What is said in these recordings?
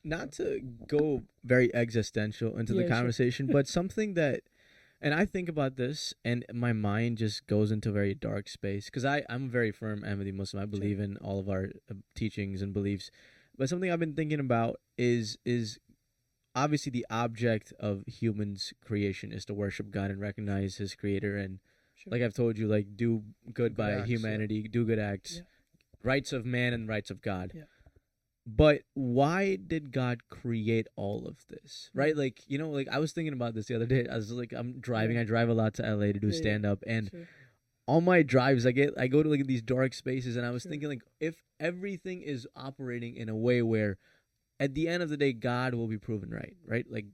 not to go very existential into the Yeah, sure. conversation, but something that, and I think about this, and my mind just goes into a very dark space because I'm a very firm Ahmadi Muslim. I Sure. believe in all of our teachings and beliefs, but something I've been thinking about is obviously the object of humans' creation is to worship God and recognize His Creator, and Sure. like I've told you, like do good Good by acts, yeah. humanity, do good acts, Yeah. rights of man and rights of God. Yeah. But why did God create all of this? Right? Mm. Like, like I was thinking about this the other day. I was like, I'm driving. Yeah. I drive a lot to LA to do Yeah, yeah. stand up, and Sure. on my drives, I go to like these dark spaces, and I was Sure. thinking like, if everything is operating in a way where, at the end of the day, God will be proven right, right? Like,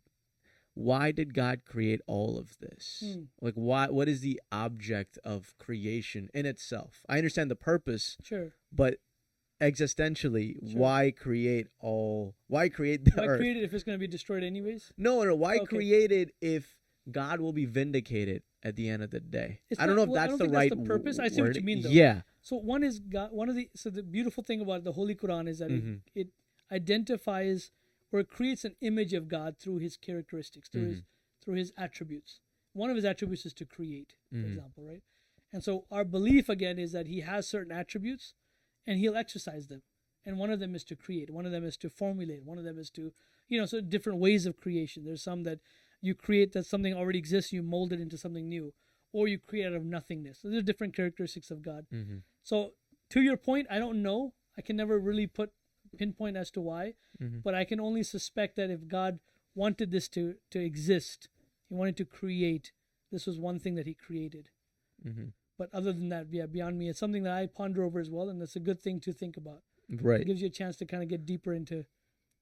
why did God create all of this? Mm. Like, why? What is the object of creation in itself? I understand the purpose, Sure. but existentially, Sure. why create the Why earth? create it if it's going to be destroyed anyways? No, why Okay. create it if God will be vindicated at the end of the day? It's I don't not- know if well, I that's don't the think that's right the purpose. I see what you wording. mean, though. Yeah. So one is God. So the beautiful thing about the Holy Quran is that Mhm. it identifies or it creates an image of God through His characteristics, through His attributes. One of His attributes is to create, for Mhm. example, right? And so our belief again is that He has certain attributes, and He'll exercise them. And one of them is to create. One of them is to formulate. One of them is to, so different ways of creation. There's some that you create that something already exists, you mold it into something new, or you create out of nothingness. So there's different characteristics of God. Mhm. So to your point, I don't know. I can never really pinpoint as to why, Mhm. but I can only suspect that if God wanted this to exist, He wanted to create. This was one thing that He created. Mhm. But other than that, yeah, beyond me, it's something that I ponder over as well, and that's a good thing to think about. Right. It gives you a chance to kind of get deeper into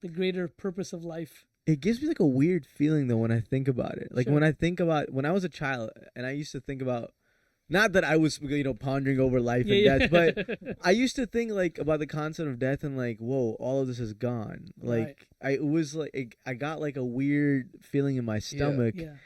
the greater purpose of life. It gives me like a weird feeling though when I think about it. Like Sure. when I think about when I was a child and I used to think about, not that I was pondering over life and death, but I used to think like about the concept of death and like, whoa, all of this is gone. Like it was like I got like a weird feeling in my stomach. Yeah.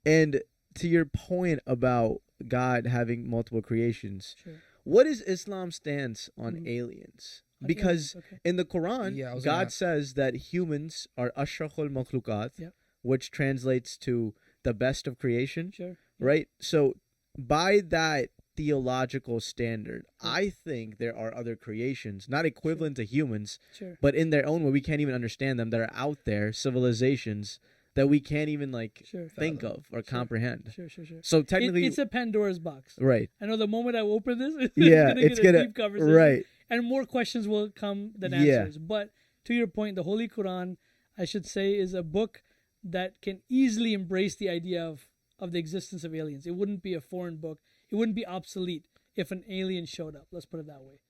And to your point about God having multiple creations, Sure. what is Islam's stance on Mhm. aliens? On Because aliens, okay. in the Quran, Yeah, I was gonna God ask. says that humans are ashraful makhluqat, Yep. which translates to the best of creation, Sure. right? So by that theological standard, Yeah. I think there are other creations, not equivalent to humans, Sure. but in their own way, we can't even understand them, that are out there, civilizations that we can't even Sure. think of or comprehend. Sure. So technically, It's a Pandora's box. right. I know the moment I open this, Yeah, it's gonna get a deep conversation. right. And more questions will come than Yeah. answers. But to your point, the Holy Quran, I should say, is a book that can easily embrace the idea of the existence of aliens. It wouldn't be a foreign book. It wouldn't be obsolete if an alien showed up. Let's put it that way.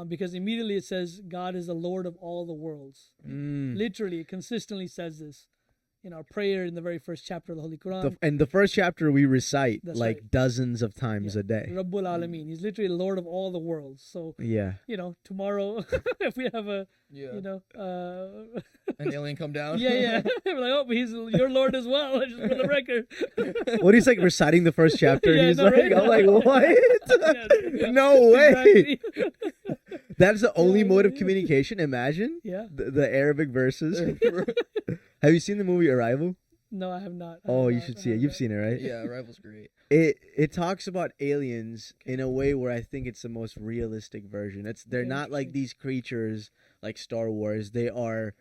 Because immediately it says God is the Lord of all the worlds. Literally, it consistently says this in our prayer in the very first chapter of the Holy Quran. And the first chapter we recite That's like right. dozens of times a day. Rabbul Alameen. He's literally the Lord of all the worlds. So, Yeah. tomorrow, if we have a, Yeah. an alien come down. Yeah. We're like, oh, but he's your Lord as well, just for the record. What he's like reciting the first chapter, Yeah, and he's no, like, right? I'm like, what? Yeah. No way. Exactly. That's the only Yeah, mode of yeah. communication. Imagine Yeah. the Arabic verses. Have you seen the movie Arrival? No, I have not. Oh, you should see it. You've seen it, right? Yeah, Rival's great. It talks about aliens in a way where I think it's the most realistic version. They're Okay, not like interesting. these creatures like Star Wars. They are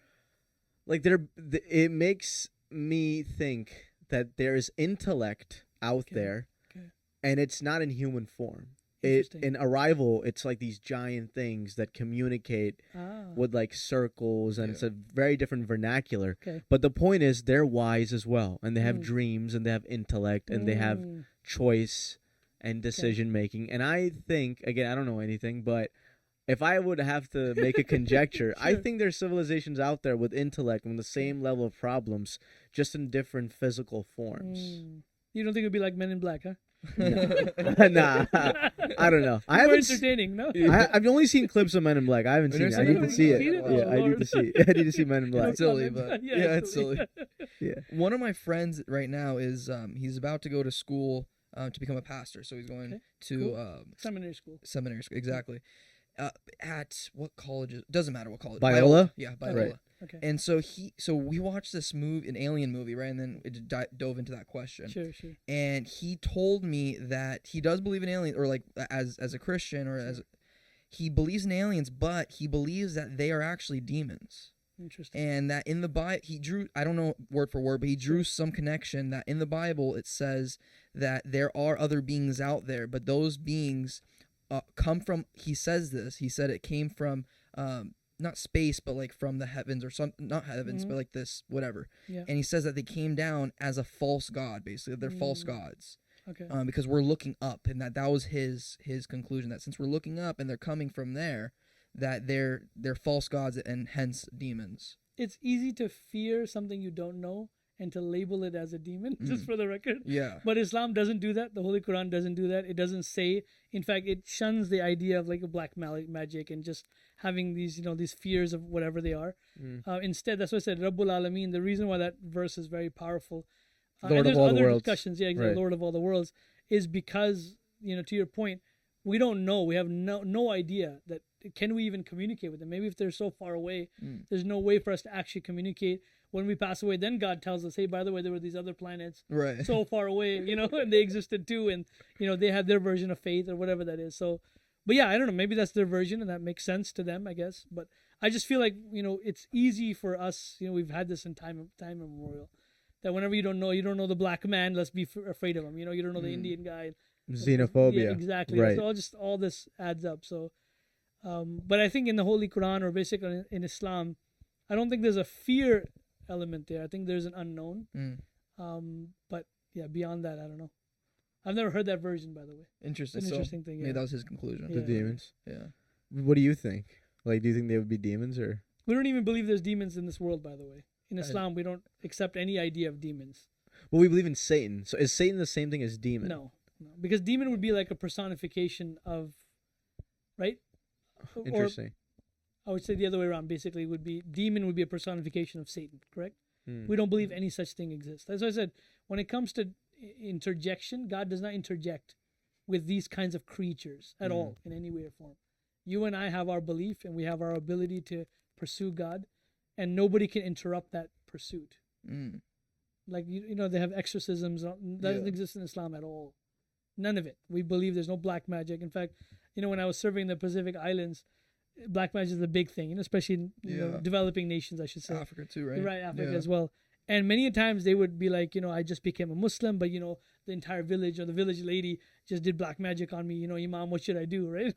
like it makes me think that there is intellect out Okay, there, okay. and it's not in human form. Interesting. In Arrival, it's like these giant things that communicate with like circles, and it's a very different vernacular. Okay. But the point is, they're wise as well, and they have Mm. dreams, and they have intellect, and they have choice and decision making. And I think, again, I don't know anything, but if I would have to make a conjecture, I Sure. think there's civilizations out there with intellect and the same level of problems, just in different physical forms. You don't think it'd be like Men in Black, huh? Nah, I don't know. I More haven't. entertaining, no? I've only seen clips of Men in Black. I haven't seen it. I need to see it. Oh, Yeah, I need Lord. to see. I need to see Men in Black. It's silly, but yeah, it's silly. Yeah. One of my friends right now is he's about to go to school to become a pastor, so he's going Okay, to cool. Seminary school. seminary school. Exactly. At what college? Doesn't matter what college. Biola? Yeah, Biola. Right. Okay. And so we watched this movie, an alien movie, right? And then it dove into that question. Sure. And he told me that he does believe in aliens, or like as a Christian, or as he believes in aliens, but he believes that they are actually demons. Interesting. And that in the Bible, he drew, I don't know word for word, but he drew some connection that in the Bible it says that there are other beings out there, but those beings come from, he said it came from, not space, but like from the heavens, or some, not heavens, but like this, whatever. Yeah. And he says that they came down as a false god, basically. They're false gods. Okay. Because we're looking up, and that was his conclusion, that since we're looking up and they're coming from there, that they're false gods and hence demons. It's easy to fear something you don't know and to label it as a demon, just for the record. Yeah. But Islam doesn't do that. The Holy Quran doesn't do that. It doesn't say. In fact, it shuns the idea of like a black magic and just having these, these fears of whatever they are. Instead, that's why I said Rabbul Alameen. The reason why that verse is very powerful. Lord of all the worlds. Discussions, yeah, exactly. Right. Lord of all the worlds, is because, to your point, we don't know. We have no idea that, can we even communicate with them? Maybe if they're so far away, there's no way for us to actually communicate. When we pass away, then God tells us, hey, by the way, there were these other planets so far away, and they existed too, and, they had their version of faith or whatever that is. So, but yeah, I don't know. Maybe that's their version, and that makes sense to them, I guess. But I just feel like, it's easy for us, we've had this in time immemorial, that whenever you don't know the black man, let's be afraid of him. You don't know the Indian guy. Xenophobia. Yeah, exactly. Right. So all this adds up. So, but I think in the Holy Quran, or basically in Islam, I don't think there's a fear element there. I think there's an unknown. But yeah, beyond that, I don't know. I've never heard that version, by the way. Interesting. It's an interesting thing. Yeah. Maybe that was his conclusion. Yeah. The demons. Yeah. What do you think? Like, do you think they would be demons, or? We don't even believe there's demons in this world, by the way. In Islam, we don't accept any idea of demons. Well, we believe in Satan. So is Satan the same thing as demon? No, because demon would be like a personification of, right? Interesting. Or I would say the other way around. Basically, demon would be a personification of Satan. Correct? We don't believe any such thing exists. That's why I said, when it comes to interjection, God does not interject with these kinds of creatures at all, in any way or form. You and I have our belief, and we have our ability to pursue God, and nobody can interrupt that pursuit. Like, they have exorcisms. That doesn't exist in Islam at all. None of it. We believe there's no black magic. In fact, when I was serving in the Pacific Islands, black magic is a big thing, especially in developing nations, I should say. Africa too, right? Right, Africa as well. And many times they would be like, I just became a Muslim, but, the entire village or the village lady just did black magic on me. Imam, what should I do, right?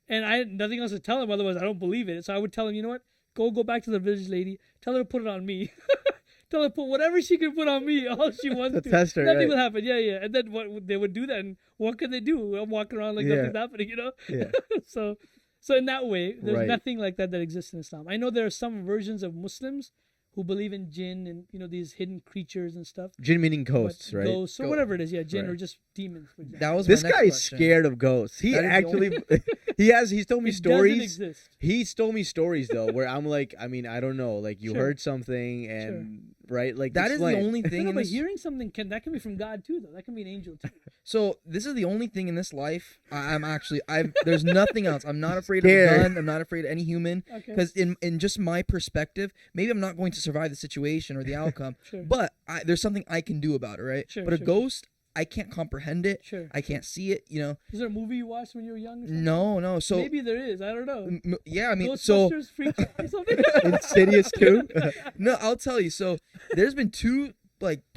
And I had nothing else to tell him, otherwise I don't believe it. So I would tell him, you know what? Go back to the village lady. Tell her to put it on me. Tell her to put whatever she can put on me, all she wants to. Test her, Nothing right. will happen. Yeah. And then what they would do that, and what can they do? I'm walking around like nothing's happening, Yeah. So in that way, there's nothing like that exists in Islam. I know there are some versions of Muslims who believe in jinn and these hidden creatures and stuff. Jinn meaning ghosts, right? Ghosts or whatever it is, jinn or just demons, for example. That was This my next guy is question. scared of ghosts. He actually, he's told me It stories. doesn't exist. He's told me stories though, where I'm like, I mean, I don't know, like you heard something and right, like That is the explain. only thing No, in but this. hearing something that can be from God too, though. That can be an angel too. So this is the only thing in this life there's nothing else. I'm not afraid of a gun. I'm not afraid of any human. Because in just my perspective, maybe I'm not going to survive the situation or the outcome, but there's something I can do about it, right? But a ghost, I can't comprehend it. I can't see it, Is there a movie you watched when you were young? Or something? No. So maybe there is. I don't know. yeah, I mean, Ghostbusters, Freaks, or something. Insidious too. No, I'll tell you. So there's been two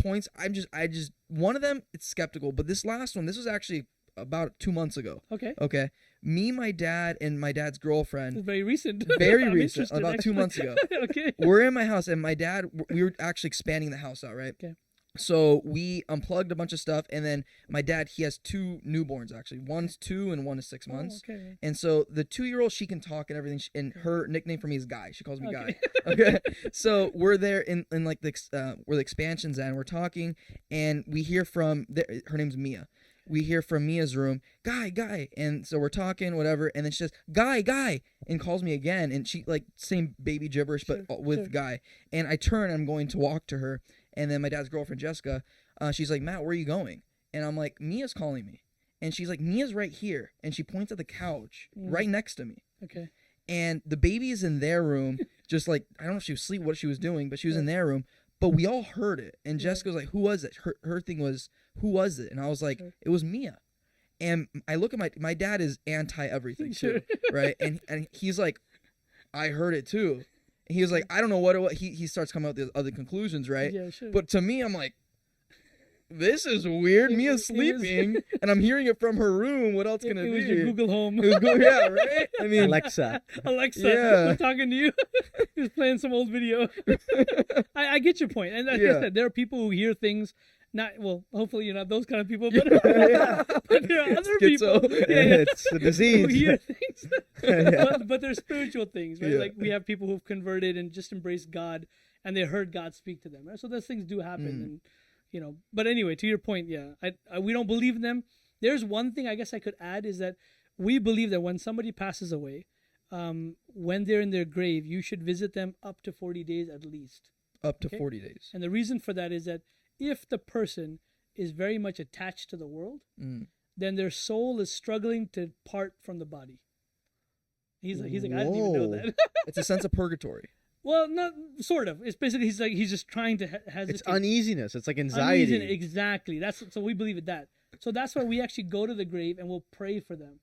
points. I just one of them, it's skeptical, but this last one, this was actually about 2 months ago. Okay. Me, my dad, and my dad's girlfriend. It's very recent. Very recent. About 2 months ago. Okay. We're in my house, and my dad, we were actually expanding the house out, right? Okay. So we unplugged a bunch of stuff, and then my dad, he has 2 newborns actually. One's 2 and one is 6 months. Okay. And so the 2-year-old, she can talk and everything, and her nickname for me is Guy. She calls me Guy. Okay. So we're there in like where the expansion's at, and we're talking, and we hear from her name's Mia. We hear from Mia's room, Guy, and so we're talking, whatever, and then she says, Guy, and calls me again, and she same baby gibberish, but with Guy. And I turn, and I'm going to walk to her, and then my dad's girlfriend, Jessica, she's like, Matt, where are you going? And I'm like, Mia's calling me. and she's like, Mia's right here, and she points at the couch right next to me. Okay. And the baby is in their room, just like, I don't know if she was asleep, what she was doing, but she was in their room. But we all heard it. And Jessica was like, who was it? Her thing was, who was it? And I was like, it was Mia. And I look at my dad is anti everything too, right? And he's like, I heard it too. And he was like, I don't know what it was. He starts coming out with other conclusions, right? Yeah, sure. But to me, I'm like, this is weird. Mia's sleeping, and I'm hearing it from her room. What else can it be? It was your Google Home. Yeah, right? I mean, Alexa, was talking to you. He was playing some old video. I get your point. And like I said, there are people who hear things. Hopefully you're not those kind of people, but, but there are other people. It's a disease. Who hear things. But they're spiritual things, right? Like we have people who've converted and just embraced God, and they heard God speak to them. Right? So those things do happen, and But anyway, to your point, we don't believe in them. There's one thing I guess I could add is that we believe that when somebody passes away, when they're in their grave, you should visit them up to 40 days at least. Up to 40 days. And the reason for that is that if the person is very much attached to the world, then their soul is struggling to part from the body. He's like, I didn't even know that. It's a sense of purgatory. Well, not sort of. It's basically he's just trying to hesitate. It's uneasiness. It's like anxiety. Exactly. So we believe in that. So that's why we actually go to the grave and we'll pray for them,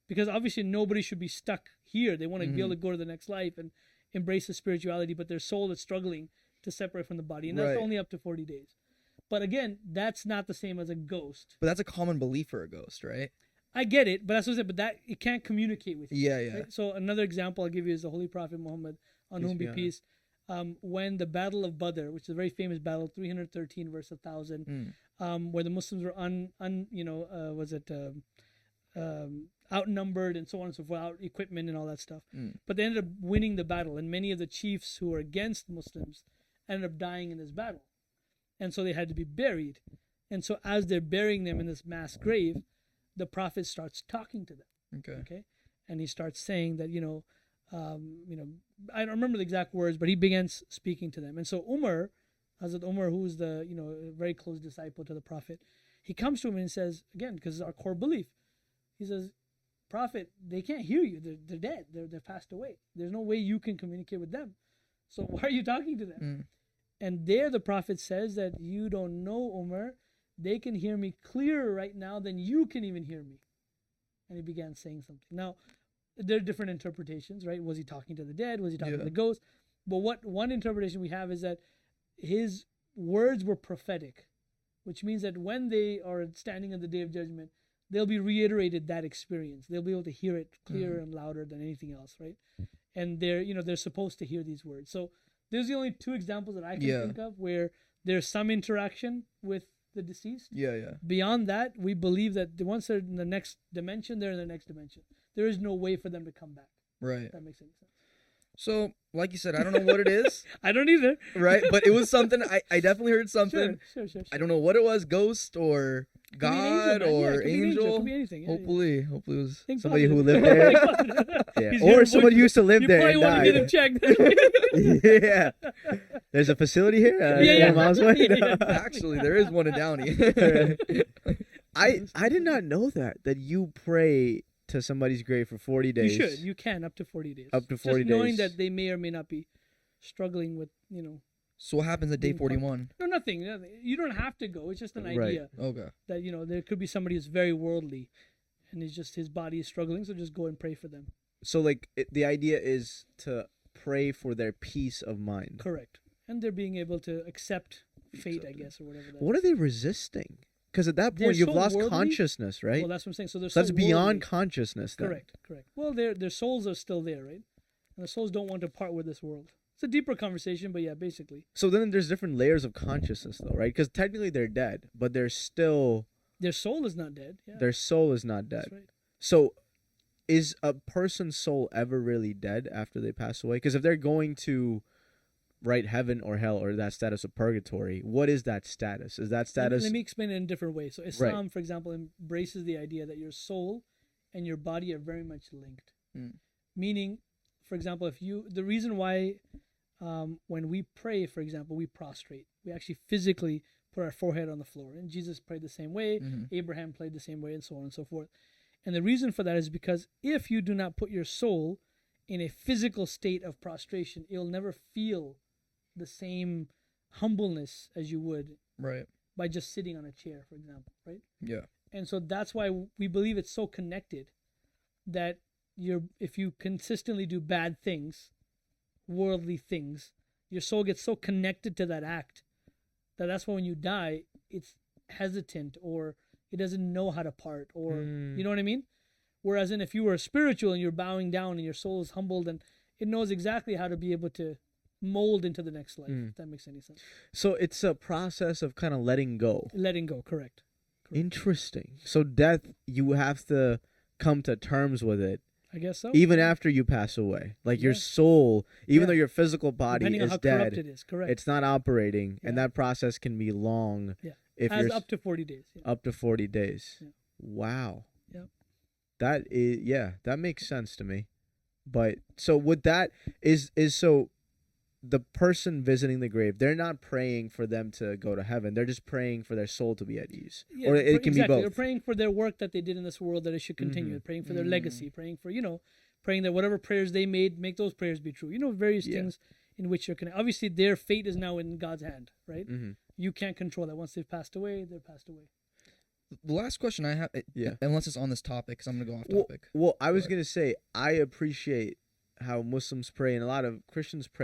because obviously nobody should be stuck here. They want to be able to go to the next life and embrace the spirituality, but their soul is struggling to separate from the body, and that's only up to 40 days. But again, that's not the same as a ghost. But that's a common belief for a ghost, right? I get it, but that's what I said. But that it can't communicate with you. Yeah. Right? So another example I'll give you is the Holy Prophet Muhammad, on whom be peace. When the Battle of Badr, which is a very famous battle, 313 versus 1,000, where the Muslims were outnumbered and so on and so forth, without equipment and all that stuff. But they ended up winning the battle, and many of the chiefs who were against Muslims ended up dying in this battle. And so they had to be buried. And so as they're burying them in this mass grave, the Prophet starts talking to them. Okay. And he starts saying that, I don't remember the exact words, but he begins speaking to them. And so Hazrat Umar, who's the, a very close disciple to the Prophet, he comes to him and says, again, because it's our core belief, he says, Prophet, they can't hear you. They're dead. They're passed away. There's no way you can communicate with them. So why are you talking to them? And there the Prophet says that you don't know, Umar, they can hear me clearer right now than you can even hear me. And he began saying something. Now, there are different interpretations, right? Was he talking to the dead? Was he talking to the ghost? But what one interpretation we have is that his words were prophetic, which means that when they are standing on the Day of Judgment, they'll be reiterated that experience. They'll be able to hear it clearer and louder than anything else, right? And they're supposed to hear these words. So there's the only two examples that I can think of where there's some interaction with the deceased. Beyond that, we believe that once they're in the next dimension, they're in the next dimension. There is no way for them to come back. Right. If that makes any sense. So, like you said, I don't know what it is. I don't either. Right? But it was something, I definitely heard something. Sure. I don't know what it was, ghost or God or angel. It could be anything. Hopefully it was somebody who lived there. Or somebody who used to live there and died. You probably want to get him checked. There's a facility here 4 miles away. Actually, there is one in Downey. I did not know that you pray to somebody's grave for 40 days. You should. You can up to 40 days. Up to 40 days. Just knowing that they may or may not be struggling with, So what happens at day 41? No, nothing. You don't have to go. It's just an idea. Okay. That, there could be somebody who's very worldly and it's just his body is struggling, so just go and pray for them. So, the idea is to pray for their peace of mind. Correct. And they're being able to accept fate, I guess, or whatever that What is. are they resisting? Because at that point, you've lost consciousness, right? Well, that's what I'm saying. So that's beyond consciousness. Then. Correct. Well, their souls are still there, right? And the souls don't want to part with this world. It's a deeper conversation, but yeah, basically. So then there's different layers of consciousness, though, right? Because technically they're dead, but they're still... Their soul is not dead. Yeah. Their soul is not dead. That's right. So is a person's soul ever really dead after they pass away? Because if they're going to... right, heaven or hell or that status of purgatory, what is that status? Is that status... Let me explain it in a different way. So Islam, for example, embraces the idea that your soul and your body are very much linked. Meaning, for example, the reason why when we pray, for example, we prostrate. We actually physically put our forehead on the floor. And Jesus prayed the same way. Abraham prayed the same way, and so on and so forth. And the reason for that is because if you do not put your soul in a physical state of prostration, you'll never feel the same humbleness as you would by just sitting on a chair, for example, right? Yeah. And so that's why we believe it's so connected that if you consistently do bad things, worldly things, your soul gets so connected to that act that's why when you die, it's hesitant or it doesn't know how to part, or you know what I mean? Whereas if you were spiritual and you're bowing down and your soul is humbled, and it knows exactly how to be able to mold into the next life, if that makes any sense. So it's a process of kind of letting go. Letting go, correct. Interesting. So death, you have to come to terms with it. I guess so. Even after you pass away. Like your soul, even though your physical body Depending is on how dead, corrupt it is, correct. it's not operating, and that process can be long. Yeah. If As you're up to 40 days. Yeah. Up to 40 days. Yeah. Wow. Yep. That is, that makes sense to me. But so with that is so the person visiting the grave, they're not praying for them to go to heaven. They're just praying for their soul to be at ease. Yeah, or it can be both. They're praying for their work that they did in this world, that it should continue. Praying for their legacy. Praying for, praying that whatever prayers they made, make those prayers be true. Various things in which you're connected. Obviously, their fate is now in God's hand, right? You can't control that. Once they've passed away, they're passed away. The last question I have, unless it's on this topic, because I'm going to go off topic. Well, I was going to say, I appreciate how Muslims pray and a lot of Christians pray